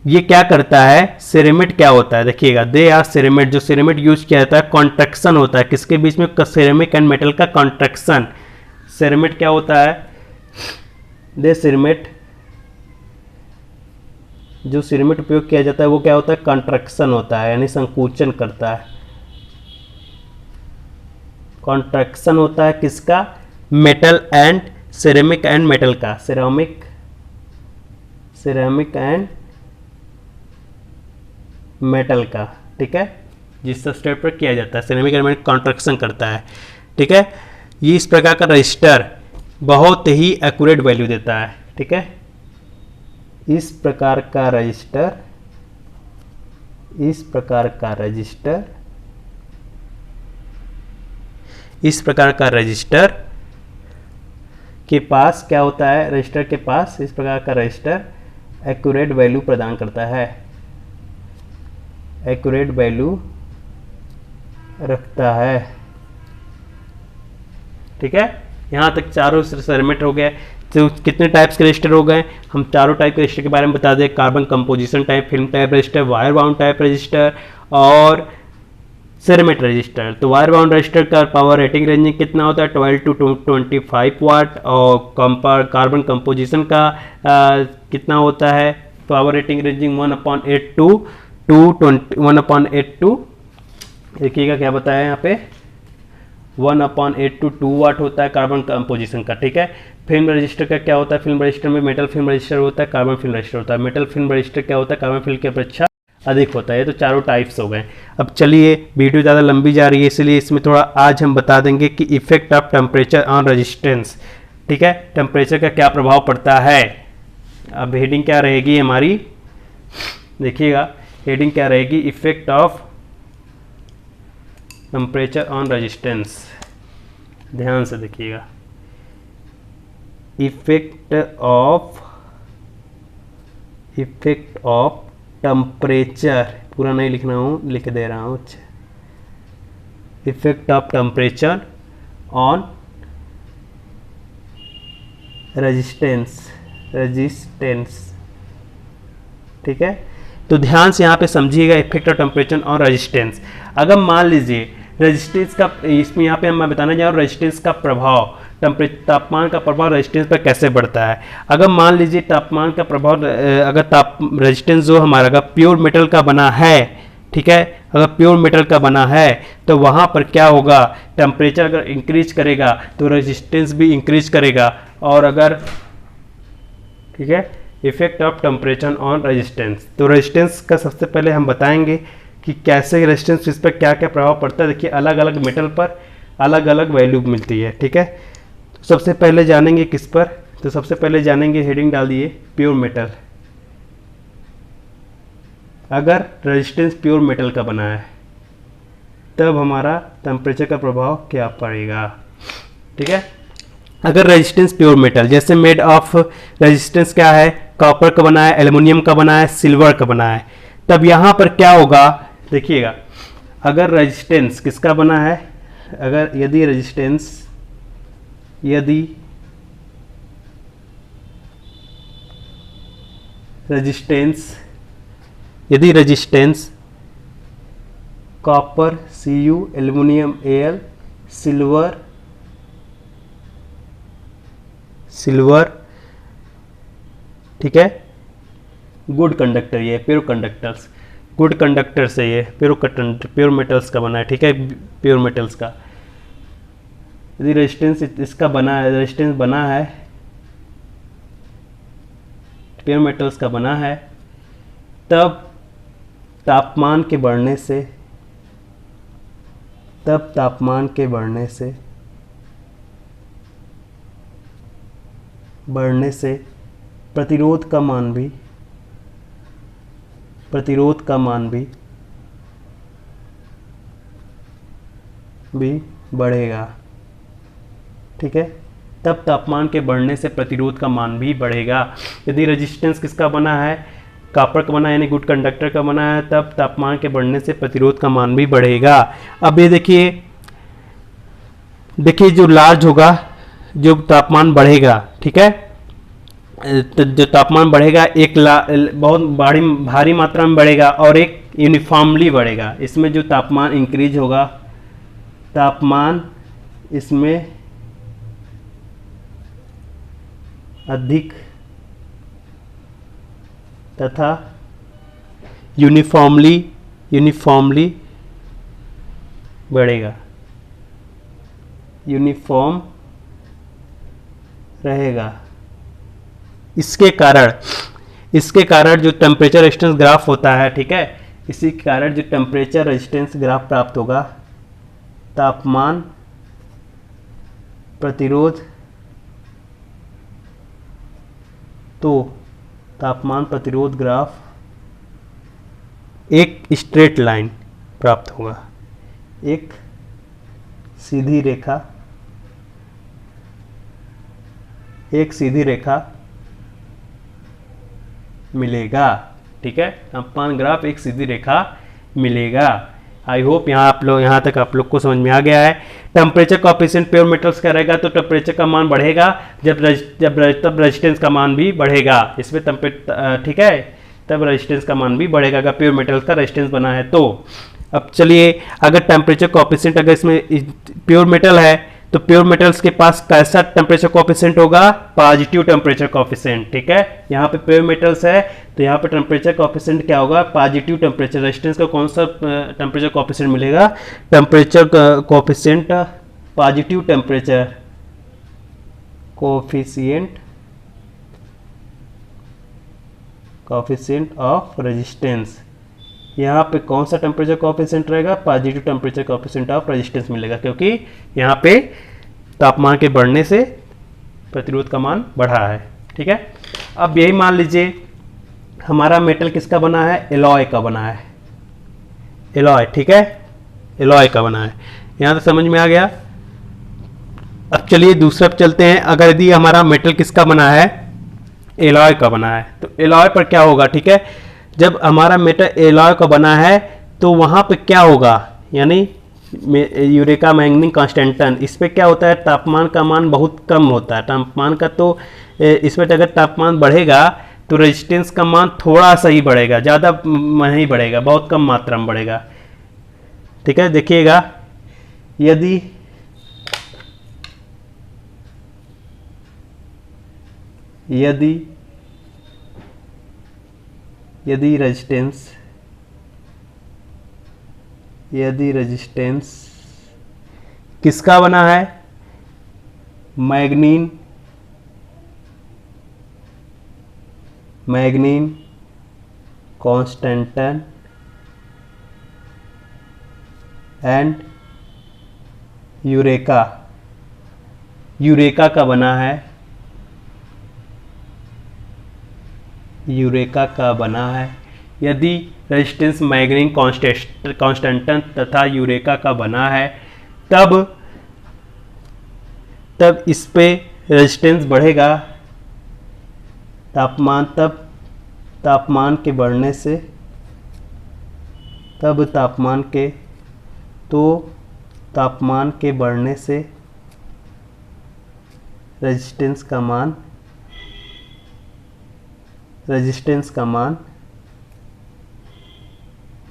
Speaker 1: ये क्या करता है, सिरेमिट क्या होता है, देखिएगा, दे आर सिरेमिट, जो सिरेमिट यूज किया जाता है, कॉन्ट्रैक्शन होता है किसके बीच में, सिरेमिक एंड मेटल का कॉन्ट्रैक्शन। सिरेमिट क्या होता है, दे सिरेमिट, जो सिरेमिट उपयोग किया जाता है वो क्या होता है, कॉन्ट्रैक्शन होता है, यानी संकुचन करता है। कॉन्ट्रैक्शन होता है किसका, metal and ceramic and metal का, सिरेमिक एंड मेटल का। ठीक है, जिस सबस्ट्रेट पर किया जाता है, सिरेमिक एंड मेटल कॉन्ट्रैक्शन करता है। ठीक है, ये इस प्रकार का रजिस्टर बहुत ही एक्यूरेट वैल्यू देता है। ठीक है, इस प्रकार का रजिस्टर के पास क्या होता है, रजिस्टर के पास इस प्रकार का रजिस्टर एक्यूरेट वैल्यू प्रदान करता है, एक्यूरेट वैल्यू रखता है। ठीक है, यहाँ तक चारों सिरेमिट हो गए। तो कितने टाइप्स के रजिस्टर हो गए, हम चारों टाइप के रजिस्टर के बारे में बता दें, carbon composition type, film type register, wire bound type register और सिरेमिट रजिस्टर। तो वायर बाउंड रजिस्टर का पावर रेटिंग रेंजिंग कितना होता है, 12 to 25 वाट, और कार्बन कंपोजिशन का कितना होता है, पावर रेटिंग रेंजिंग 1/8 टू देखिएगा क्या बताया यहाँ पे, 1/8 to 2 वाट होता है कार्बन कंपोजिशन का। ठीक है, फिल्म रजिस्टर का क्या होता है, फिल्म रजिस्टर में मेटल फिल्म रजिस्टर होता है, कार्बन फिल्म रजिस्टर होता है। मेटल फिल्म रजिस्टर क्या होता है, कार्बन फिल्म की अपेक्षा अधिक होता है। ये तो चारों टाइप्स हो गए। अब चलिए, वीडियो ज़्यादा लंबी जा रही है, इसलिए इसमें थोड़ा आज हम बता देंगे कि effect of temperature on resistance. ठीक है, टेम्परेचर का क्या प्रभाव पड़ता है। अब हेडिंग क्या रहेगी हमारी, देखिएगा हेडिंग क्या रहेगी, effect of temperature on resistance. ध्यान से देखिएगा, इफेक्ट ऑफ टेम्परेचर, पूरा नहीं लिखना हूँ, लिख दे रहा हूँ। Effect of temperature on resistance. ठीक है, तो ध्यान से यहाँ पे समझिएगा, effect of temperature on resistance. अगर मान लीजिए रेजिस्टेंस का, इसमें यहाँ पे मैं बताने जा रहा हूँ रेजिस्टेंस का प्रभाव, तापमान का प्रभाव रेजिस्टेंस पर कैसे बढ़ता है। अगर मान लीजिए तापमान का प्रभाव, अगर रेजिस्टेंस जो हमारा अगर प्योर मेटल का बना है, ठीक है, अगर प्योर मेटल का बना है तो वहाँ पर क्या होगा, टेम्परेचर अगर इंक्रीज करेगा तो रेजिस्टेंस भी इंक्रीज करेगा। और अगर, ठीक है, effect of temperature on resistance, तो रेजिस्टेंस का सबसे पहले हम बताएंगे कि कैसे रेजिस्टेंस, इस पर क्या क्या प्रभाव पड़ता है। देखिए, अलग अलग मेटल पर अलग अलग वैल्यू मिलती है। ठीक है, तो सबसे पहले जानेंगे किस पर, तो सबसे पहले जानेंगे, हेडिंग डाल दिए प्योर मेटल। अगर रेजिस्टेंस प्योर मेटल का बना है तब हमारा टेम्परेचर का प्रभाव क्या पड़ेगा। ठीक है, अगर रेजिस्टेंस प्योर मेटल, जैसे मेड ऑफ रेजिस्टेंस क्या है, कॉपर का बना है, एल्युमिनियम का बना है, सिल्वर का बना है, तब यहाँ पर क्या होगा, देखिएगा, अगर रेजिस्टेंस किसका बना है, अगर यदि रेजिस्टेंस, यदि resistance copper Cu, aluminium Al, silver, ठीक है, गुड कंडक्टर, ये प्योर कंडक्टर्स, गुड कंडक्टर से ये प्योर मेटल्स का बना है, ठीक है, प्योर मेटल्स का। यदि रेजिस्टेंस इसका बना है, रेजिस्टेंस बना है, प्योर मेटल्स का बना है, तब तापमान के बढ़ने से प्रतिरोध का मान भी बढ़ेगा, ठीक है, तब तापमान के बढ़ने से प्रतिरोध का मान भी बढ़ेगा। यदि रेजिस्टेंस किसका बना है, कॉपर का बना है, यानी गुड कंडक्टर का बना है, तब तापमान के बढ़ने से प्रतिरोध का मान भी बढ़ेगा। अब ये देखिए जो लार्ज होगा, जो तापमान बढ़ेगा, ठीक है, तो जो तापमान बढ़ेगा एक बहुत भारी मात्रा में बढ़ेगा और एक यूनिफॉर्मली बढ़ेगा। इसमें जो तापमान इंक्रीज होगा, तापमान इसमें अधिक तथा यूनिफॉर्मली बढ़ेगा, यूनिफॉर्म रहेगा। इसके कारण जो टेम्परेचर रेजिस्टेंस ग्राफ होता है, ठीक है, इसी के कारण जो टेम्परेचर रेजिस्टेंस ग्राफ प्राप्त होगा, तापमान प्रतिरोध, तो तापमान प्रतिरोध ग्राफ एक स्ट्रेट लाइन प्राप्त होगा, एक सीधी रेखा मिलेगा, ठीक है, तापमान ग्राफ एक सीधी रेखा मिलेगा। आई होप यहाँ तक आप लोग को समझ में आ गया है। टेम्परेचर कोएफिशिएंट प्योर मेटल्स का रहेगा तो टेम्परेचर का मान बढ़ेगा, तब रेजिस्टेंस का मान भी बढ़ेगा। इसमें ठीक है, तब रेजिस्टेंस का मान भी बढ़ेगा अगर प्योर मेटल्स का रेजिस्टेंस बना है तो। अब चलिए, अगर टेम्परेचर कोएफिशिएंट, अगर इसमें प्योर मेटल है तो प्योर मेटल्स के पास कैसा टेम्परेचर कोएफिशिएंट होगा, पॉजिटिव टेम्परेचर कोएफिशिएंट, ठीक है। यहाँ पे प्योर मेटल्स है तो यहाँ पे टेम्परेचर कोएफिशिएंट क्या होगा, पॉजिटिव टेम्परेचर। रेजिस्टेंस का कौन सा टेम्परेचर कोएफिशिएंट मिलेगा, temperature coefficient, positive temperature coefficient of resistance. यहाँ पे कौन सा टेम्परेचर कोएफिशिएंट रहेगा, positive temperature coefficient of resistance मिलेगा, क्योंकि यहाँ पे तापमान के बढ़ने से प्रतिरोध का मान बढ़ा है, ठीक है। अब यही मान लीजिए हमारा मेटल किसका बना है, एलॉय का बना है, एलॉय, ठीक है, एलॉय का बना है। यहाँ तक समझ में आ गया। अब चलिए दूसरा चलते हैं। अगर यदि हमारा मेटल किसका बना है, एलॉय का बना है, तो एलॉय पर क्या होगा, ठीक है, जब हमारा मेटल एलॉय का बना है तो वहाँ पे क्या होगा, यानी यूरेका मैंगनीज कांस्टेंटन, इस पे क्या होता है, तापमान का मान बहुत कम होता है तापमान का, तो इसमें अगर तापमान बढ़ेगा तो रेजिस्टेंस का मान थोड़ा सा ही बढ़ेगा, ज़्यादा नहीं बढ़ेगा, बहुत कम मात्रा में बढ़ेगा, ठीक है। देखिएगा, यदि रेजिस्टेंस किसका बना है, मैग्नीन कांस्टेंटन एंड यूरेका का बना है, यदि रेजिस्टेंस मैग्नीन कांस्टेंटन तथा यूरेका का बना है, तब इस पे रेजिस्टेंस बढ़ेगा, तापमान के बढ़ने से, तापमान के बढ़ने से रेजिस्टेंस का मान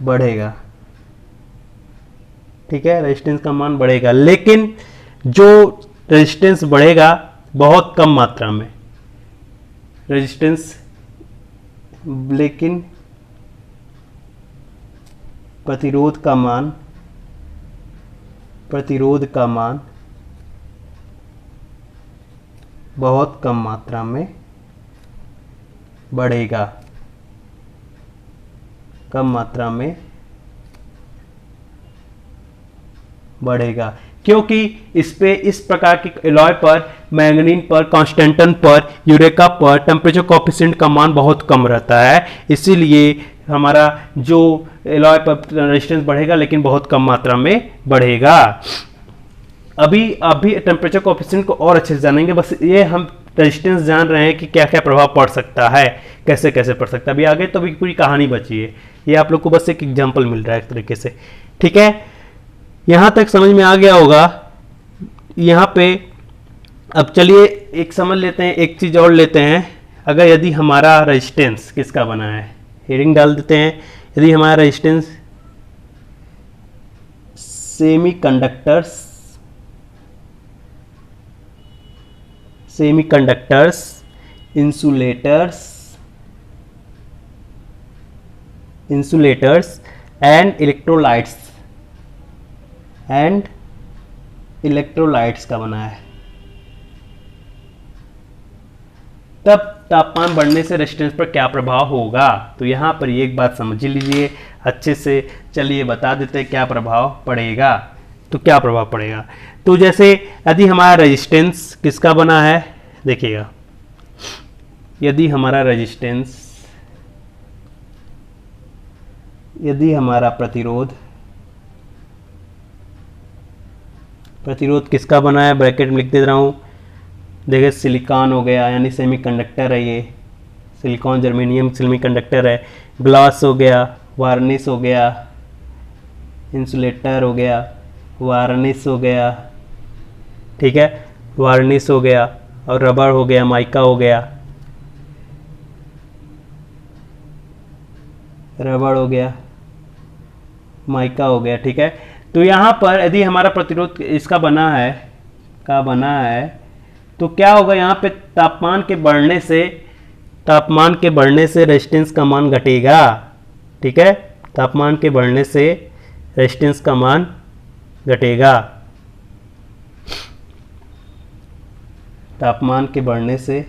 Speaker 1: बढ़ेगा, ठीक है, रेजिस्टेंस का मान बढ़ेगा, लेकिन जो रेजिस्टेंस बढ़ेगा बहुत कम मात्रा में, रेजिस्टेंस, लेकिन प्रतिरोध का मान बहुत कम मात्रा में बढ़ेगा, कम मात्रा में बढ़ेगा, क्योंकि इस पे इस प्रकार के एलॉय पर, मैंगनीज पर, कांस्टेंटन पर, यूरेका पर टेम्परेचर कोएफिशिएंट का मान बहुत कम रहता है, इसीलिए हमारा जो एलॉय पर रेजिस्टेंस बढ़ेगा लेकिन बहुत कम मात्रा में बढ़ेगा। अभी टेम्परेचर कोएफिशिएंट को और अच्छे से जानेंगे, बस ये हम रेजिस्टेंस जान रहे हैं कि क्या क्या प्रभाव पड़ सकता है, कैसे कैसे पड़ सकता है। अभी आगे तो अभी पूरी कहानी बची है, ये आप लोग को बस एक एग्जांपल मिल रहा है एक तरीके से, ठीक है। यहां तक समझ में आ गया होगा। यहां पे अब चलिए एक समझ लेते हैं, एक चीज और लेते हैं। अगर यदि हमारा रेजिस्टेंस किसका बना है, हेडिंग डाल देते हैं, यदि हमारा resistance semiconductors, insulators and electrolytes का बना है, तब तापमान बढ़ने से रेजिस्टेंस पर क्या प्रभाव होगा। तो यहां पर एक बात समझ लीजिए अच्छे से, चलिए बता देते हैं क्या प्रभाव पड़ेगा। तो क्या प्रभाव पड़ेगा, तो जैसे यदि हमारा रेजिस्टेंस किसका बना है, देखिएगा, यदि हमारा रेजिस्टेंस, यदि हमारा प्रतिरोध किसका बना है, ब्रैकेट में लिख दे रहा हूं, देखिए सिलिकॉन हो गया, यानी सेमीकंडक्टर है, ये सिलिकॉन जर्मेनियम सेमीकंडक्टर है, ग्लास हो गया, वार्निश हो गया, इंसुलेटर हो गया, वार्निश हो गया, ठीक है, वार्निश हो गया, और रबर हो गया, माइका हो गया, रबर हो गया, माइका हो गया, ठीक है। तो यहाँ पर यदि हमारा प्रतिरोध इसका बना है तो क्या होगा, यहाँ पे तापमान के बढ़ने से रेजिस्टेंस का मान घटेगा, ठीक है, तापमान के बढ़ने से रेजिस्टेंस का मान घटेगा, तापमान के बढ़ने से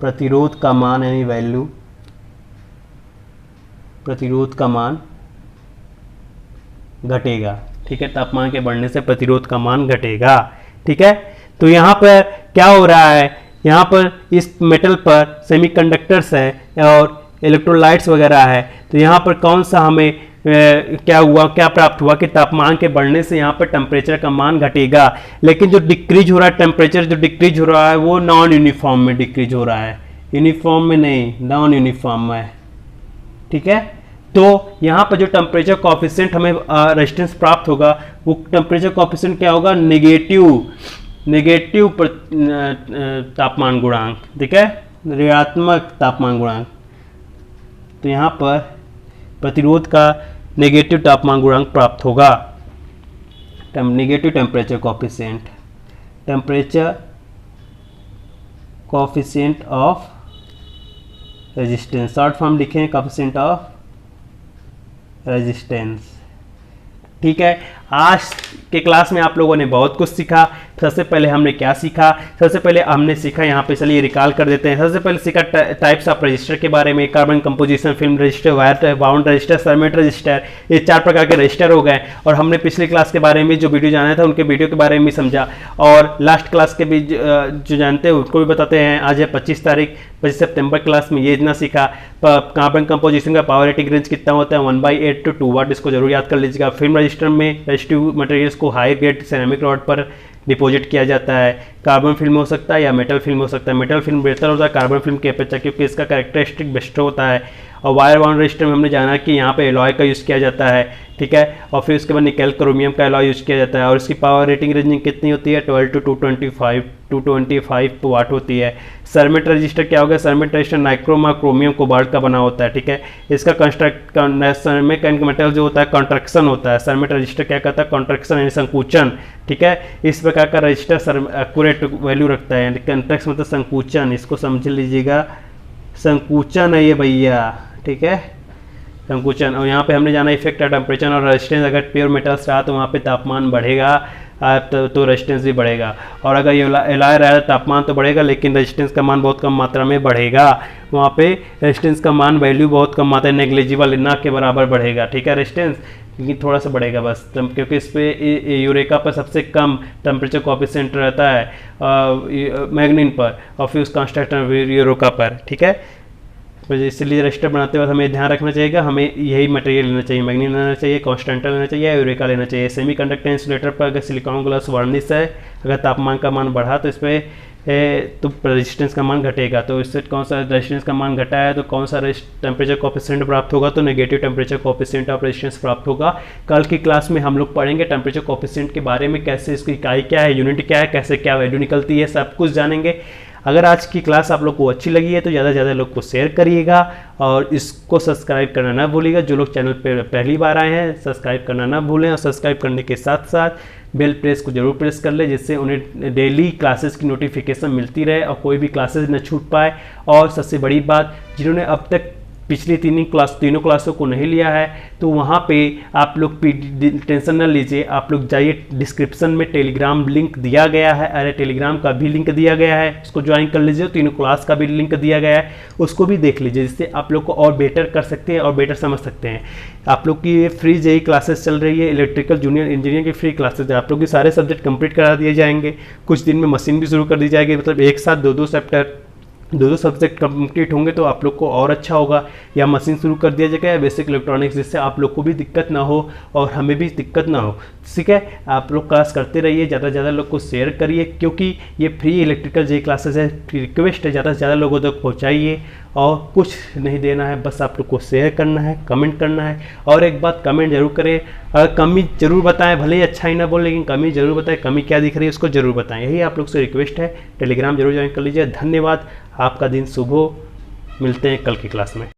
Speaker 1: प्रतिरोध का मान यानी वैल्यू, प्रतिरोध का मान घटेगा, ठीक है, तापमान के बढ़ने से प्रतिरोध का मान घटेगा, ठीक है। तो यहाँ पर क्या हो रहा है, यहाँ पर इस मेटल पर सेमीकंडक्टर्स है और इलेक्ट्रोलाइट्स वगैरह है, तो यहाँ पर कौन सा हमें क्या प्राप्त हुआ कि तापमान के बढ़ने से यहाँ पर टेम्परेचर का मान घटेगा, लेकिन जो डिक्रीज हो रहा है, टेम्परेचर जो डिक्रीज हो रहा है वो नॉन यूनिफॉर्म में डिक्रीज हो रहा है, यूनिफॉर्म में नहीं, नॉन यूनिफॉर्म में, ठीक है। तो यहाँ पर जो टेम्परेचर कोएफिशिएंट हमें रेजिस्टेंस प्राप्त होगा वो टेम्परेचर कोएफिशिएंट क्या होगा, नेगेटिव तापमान गुणांक, ठीक है, ऋणात्मक तापमान गुणांक। तो यहाँ पर प्रतिरोध का नेगेटिव तापमान गुणांक प्राप्त होगा, negative temperature coefficient of resistance, short form लिखें कोएफिशिएंट ऑफ रेजिस्टेंस, ठीक है। आज के क्लास में आप लोगों ने बहुत कुछ सीखा। सबसे पहले हमने क्या सीखा, सबसे पहले हमने सीखा, यहाँ पे चलिए रिकॉल कर देते हैं। सबसे पहले सीखा टाइप्स ऑफ रजिस्टर के बारे में, carbon composition, film register, wire bound register, cermet register, ये 4 प्रकार के रजिस्टर हो गए। और हमने पिछली क्लास के बारे में जो वीडियो जाना था उनके वीडियो के बारे में समझा, और लास्ट क्लास के भी जो जानते हैं उनको भी बताते हैं। आज है 25 तारीख, 25 सितंबर क्लास में ये इतना सीखा। कार्बन कंपोजिशन का पावर रेटिंग रेंज कितना होता है, 1/8 to 2 वाट, इसको जरूर याद कर लीजिएगा। फिल्म रजिस्टर में रेजिस्टिव मटेरियल्स को हाई ग्रेड सिरेमिक रॉड पर डिपॉजिट किया जाता है। कार्बन फिल्म हो सकता है या मेटल फिल्म हो सकता है। मेटल फिल्म बेहतर होता है कार्बन फिल्म की अपेक्षा, क्योंकि इसका कैरेक्टरिस्टिक बेस्ट होता है। और वायर बाउंड रेजिस्टर में हमने जाना कि यहाँ पे एलॉय का यूज़ किया जाता है, ठीक है। और फिर उसके बाद निकेल क्रोमियम का एलॉय यूज़ किया जाता है और इसकी पावर रेटिंग रेंजिंग कितनी होती है 12 टू 225 वाट होती है। सरमेट रजिस्टर क्या होगा, सरमेट रजिस्टर नाइक्रोमा क्रोमियम कोबाल्ट का बना होता है, ठीक है। इसका सरमेट मेटल जो होता है कॉन्ट्रैक्शन होता है। सरमेट रजिस्टर क्या कहता है, कॉन्ट्रैक्शन यानी संकुचन, ठीक है। इस प्रकार का रजिस्टर एक्यूरेट वैल्यू रखता है, कॉन्ट्रैक्शन मतलब संकुचन, इसको समझ लीजिएगा, संकुचन है ये भैया, ठीक है, संकुचन। और यहाँ पे हमने जाना इफेक्ट टेम्परेचर और रेजिस्टेंस। अगर प्योर मेटल्स रहा तो वहाँ पे तापमान बढ़ेगा तो रेजिस्टेंस भी बढ़ेगा, और अगर ये एलॉय रहा तापमान तो बढ़ेगा लेकिन रेजिस्टेंस का मान बहुत कम मात्रा में बढ़ेगा। वहाँ पे रेजिस्टेंस का मान वैल्यू बहुत कम मात्रा नेग्लिजिबल, ना के बराबर बढ़ेगा, ठीक है, रेजिस्टेंस लेकिन थोड़ा सा बढ़ेगा बस, क्योंकि इस पे यूरेका पर सबसे कम टेम्परेचर कोएफिशिएंट रहता है मैग्नीन पर, और फिर उस कांस्टेंट यूरेका पर, ठीक है। तो इसलिए रजिस्टर बनाते वक्त हमें ध्यान रखना चाहिए, हमें यही मटेरियल लेना चाहिए, मैग्नीन लेना चाहिए, कॉन्स्टेंट लेना चाहिए, यूरेका लेना चाहिए। सेमीकंडक्टर इंसुलेटर पर अगर सिलिकॉन ग्लास वार्निश है, अगर तापमान का मान बढ़ा तो इस पर तो रेजिस्टेंस का मान घटेगा, तो इससे कौन सा रेजिस्टेंस का मान घटा है तो कौन सा टेम्परेचर कोएफिशिएंट प्राप्त होगा, तो negative temperature coefficient of resistance प्राप्त होगा। कल की क्लास में हम लोग पढ़ेंगे टेम्परेचर कोएफिशिएंट के बारे में, कैसे इसकी इकाई क्या है, यूनिट क्या है, कैसे क्या वैल्यू निकलती है, सब कुछ जानेंगे। अगर आज की क्लास आप लोग को अच्छी लगी है तो ज़्यादा से ज़्यादा लोग को शेयर करिएगा और इसको सब्सक्राइब करना ना भूलिएगा। जो लोग चैनल पे पहली बार आए हैं सब्सक्राइब करना ना भूलें, और सब्सक्राइब करने के साथ साथ बेल प्रेस को जरूर प्रेस कर ले, जिससे उन्हें डेली क्लासेस की नोटिफिकेशन मिलती रहे और कोई भी क्लासेस न छूट पाए। और सबसे बड़ी बात, जिन्होंने अब तक पिछली तीनों क्लासों को नहीं लिया है तो वहाँ पे आप लोग टेंशन न लीजिए, आप लोग जाइए, डिस्क्रिप्शन में टेलीग्राम लिंक दिया गया है, अरे टेलीग्राम का भी लिंक दिया गया है, उसको ज्वाइन कर लीजिए। तीनों क्लास का भी लिंक दिया गया है, उसको भी देख लीजिए, जिससे आप लोग को और बेटर कर सकते हैं और बेटर समझ सकते हैं। आप लोग की फ्री जेई क्लासेस चल रही है, इलेक्ट्रिकल जूनियर इंजीनियरिंग की फ्री क्लासेस है, आप लोग के सारे सब्जेक्ट कंप्लीट करा दिए जाएंगे। कुछ दिन में मशीन भी शुरू कर दी जाएगी, मतलब एक साथ दो सब्जेक्ट कंप्लीट होंगे तो आप लोग को और अच्छा होगा। या मशीन शुरू कर दिया जाएगा या बेसिक इलेक्ट्रॉनिक्स, जिससे आप लोग को भी दिक्कत ना हो और हमें भी दिक्कत ना हो, ठीक है। आप लोग क्लास करते रहिए, ज़्यादा से ज़्यादा लोग को शेयर करिए, क्योंकि ये फ्री इलेक्ट्रिकल जेई क्लासेस है, रिक्वेस्ट है ज़्यादा से ज़्यादा लोगों तक पहुँचाइए। और कुछ नहीं देना है, बस आप लोग को शेयर करना है, कमेंट करना है। और एक बात, कमेंट जरूर करें, अगर कमी जरूर बताएं, भले ही अच्छा ही ना बोले लेकिन कमी जरूर बताएं, कमी क्या दिख रही है उसको जरूर बताएं, यही आप लोग से रिक्वेस्ट है। टेलीग्राम जरूर ज्वाइन कर लीजिए। धन्यवाद, आपका दिन शुभ हो, मिलते हैं कल की क्लास में।